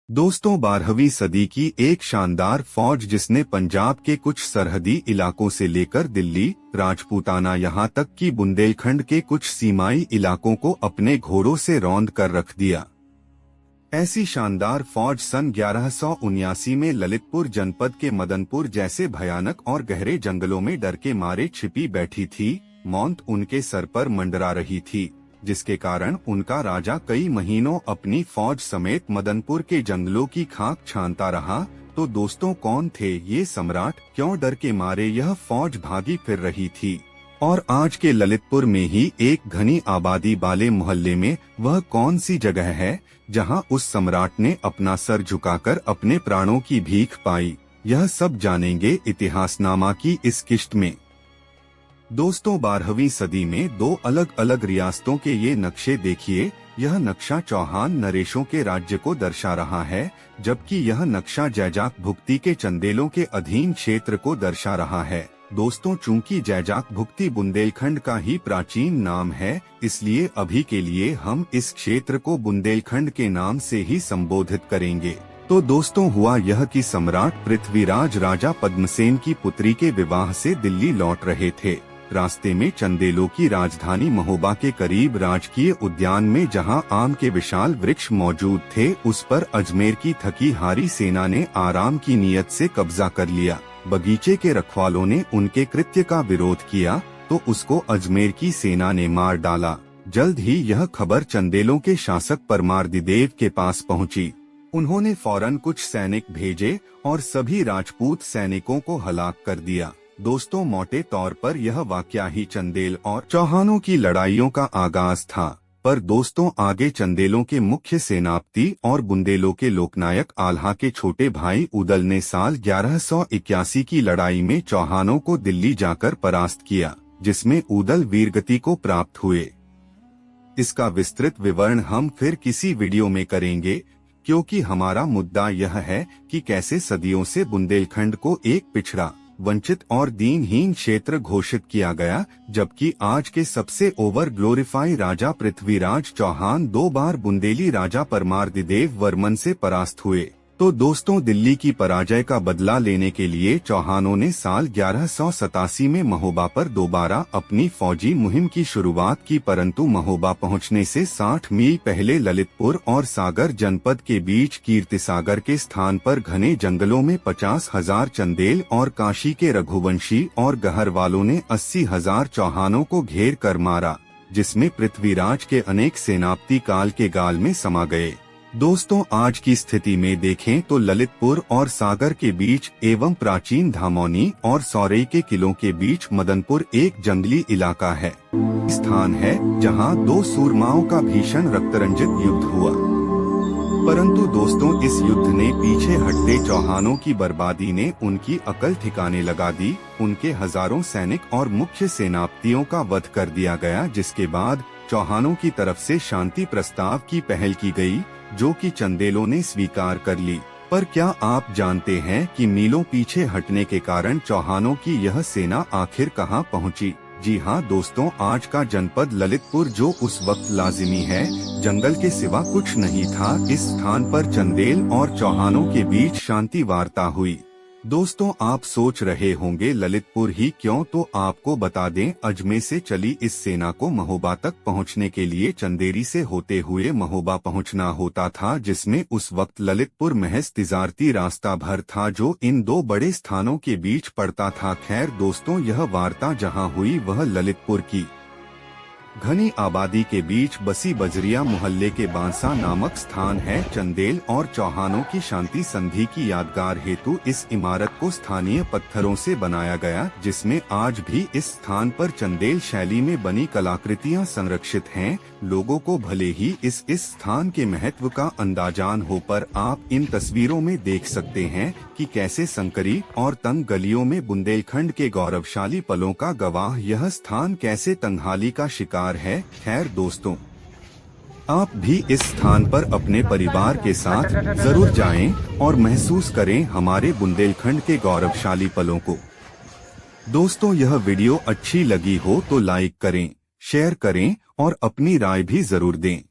दोस्तों 12वीं सदी की एक शानदार फौज जिसने पंजाब के कुछ सरहदी इलाकों से लेकर दिल्ली, राजपूताना यहाँ तक कि बुंदेलखंड के कुछ सीमाई इलाकों को अपने घोड़ों से रौंद कर रख दिया। ऐसी शानदार फौज सन 1179 में ललितपुर जनपद के मदनपुर जैसे भयानक और गहरे जंगलों में डर के मारे छिपी बैठी थी। मौत उनके सर पर मंडरा रही थी, जिसके कारण उनका राजा कई महीनों अपनी फौज समेत मदनपुर के जंगलों की खाक छानता रहा। तो दोस्तों, कौन थे ये सम्राट? क्यों डर के मारे यह फौज भागी फिर रही थी? और आज के ललितपुर में ही एक घनी आबादी वाले मोहल्ले में वह कौन सी जगह है जहां उस सम्राट ने अपना सर झुकाकर अपने प्राणों की भीख पाई? यह सब जानेंगे इतिहासनामा की इस किश्त में। दोस्तों 12वीं सदी में दो अलग अलग रियासतों के ये नक्शे देखिए। यह नक्शा चौहान नरेशों के राज्य को दर्शा रहा है, जबकि यह नक्शा जैजाक भुक्ती के चंदेलों के अधीन क्षेत्र को दर्शा रहा है। दोस्तों, चूंकि जैजाक भुक्ती बुंदेलखंड का ही प्राचीन नाम है, इसलिए अभी के लिए हम इस क्षेत्र को बुंदेलखंड के नाम से ही संबोधित करेंगे। तो दोस्तों, हुआ यह कि सम्राट पृथ्वीराज राजा पद्मसेन की पुत्री के विवाह से दिल्ली लौट रहे थे। रास्ते में चंदेलों की राजधानी महोबा के करीब राजकीय उद्यान में जहां आम के विशाल वृक्ष मौजूद थे, उस पर अजमेर की थकी हारी सेना ने आराम की नीयत से कब्जा कर लिया। बगीचे के रखवालों ने उनके कृत्य का विरोध किया तो उसको अजमेर की सेना ने मार डाला। जल्द ही यह खबर चंदेलों के शासक परमार्दिदेव के पास पहुंची। उन्होंने फौरन कुछ सैनिक भेजे और सभी राजपूत सैनिकों को हलाक कर दिया। दोस्तों, मोटे तौर पर यह वाकया ही चंदेल और चौहानों की लड़ाइयों का आगाज था। पर दोस्तों, आगे चंदेलों के मुख्य सेनापति और बुंदेलों के लोकनायक आल्हा के छोटे भाई उदल ने साल 1181 की लड़ाई में चौहानों को दिल्ली जाकर परास्त किया, जिसमें उदल वीरगति को प्राप्त हुए। इसका विस्तृत विवरण हम फिर किसी वीडियो में करेंगे, क्योंकि हमारा मुद्दा यह है कि कैसे सदियों से बुंदेलखंड को एक पिछड़ा, वंचित और दीनहीन क्षेत्र घोषित किया गया, जबकि आज के सबसे ओवर ग्लोरीफाई राजा पृथ्वीराज चौहान 2 बार बुंदेली राजा परमार्दिदेव वर्मन से परास्त हुए। तो दोस्तों, दिल्ली की पराजय का बदला लेने के लिए चौहानों ने साल 1187 में महोबा पर दोबारा अपनी फौजी मुहिम की शुरुआत की, परंतु महोबा पहुंचने से 60 मील पहले ललितपुर और सागर जनपद के बीच कीर्तिसागर के स्थान पर घने जंगलों में 50,000 चंदेल और काशी के रघुवंशी और गहर वालों ने 80,000 चौहानों को घेर कर मारा, जिसमें पृथ्वीराज के अनेक सेनापति काल के गाल में समा गए। दोस्तों, आज की स्थिति में देखें तो ललितपुर और सागर के बीच एवं प्राचीन धामौनी और सौरई के किलों के बीच मदनपुर एक जंगली इलाका है। स्थान है जहां 2 सूरमाओं का भीषण रक्तरंजित युद्ध हुआ। परंतु दोस्तों, इस युद्ध ने पीछे हटते चौहानों की बर्बादी ने उनकी अकल ठिकाने लगा दी। उनके हजारों सैनिक और मुख्य सेनापतियों का वध कर दिया गया, जिसके बाद चौहानों की तरफ से शांति प्रस्ताव की पहल की गई, जो कि चंदेलों ने स्वीकार कर ली। पर क्या आप जानते हैं कि मीलों पीछे हटने के कारण चौहानों की यह सेना आखिर कहां पहुंची? जी हां दोस्तों, आज का जनपद ललितपुर, जो उस वक्त लाजिमी है जंगल के सिवा कुछ नहीं था, इस स्थान पर चंदेल और चौहानों के बीच शांति वार्ता हुई। दोस्तों, आप सोच रहे होंगे ललितपुर ही क्यों? तो आपको बता दें, अजमेर से चली इस सेना को महोबा तक पहुंचने के लिए चंदेरी से होते हुए महोबा पहुंचना होता था, जिसमें उस वक्त ललितपुर महज तिजारती रास्ता भर था जो इन 2 बड़े स्थानों के बीच पड़ता था। खैर दोस्तों, यह वार्ता जहां हुई वह ललितपुर की घनी आबादी के बीच बसी बजरिया मोहल्ले के बांसा नामक स्थान है। चंदेल और चौहानों की शांति संधि की यादगार हेतु इस इमारत को स्थानीय पत्थरों से बनाया गया, जिसमें आज भी इस स्थान पर चंदेल शैली में बनी कलाकृतियां संरक्षित हैं। लोगों को भले ही इस स्थान के महत्व का अंदाजान हो, पर आप इन तस्वीरों में देख सकते हैं कि कैसे संकरी और तंग गलियों में बुंदेलखंड के गौरवशाली पलों का गवाह यह स्थान कैसे तंगहाली का शिकार है। खैर दोस्तों, आप भी इस स्थान पर अपने परिवार के साथ जरूर जाएं और महसूस करें हमारे बुंदेलखंड के गौरवशाली पलों को। दोस्तों, यह वीडियो अच्छी लगी हो तो लाइक करें, शेयर करें और अपनी राय भी जरूर दें।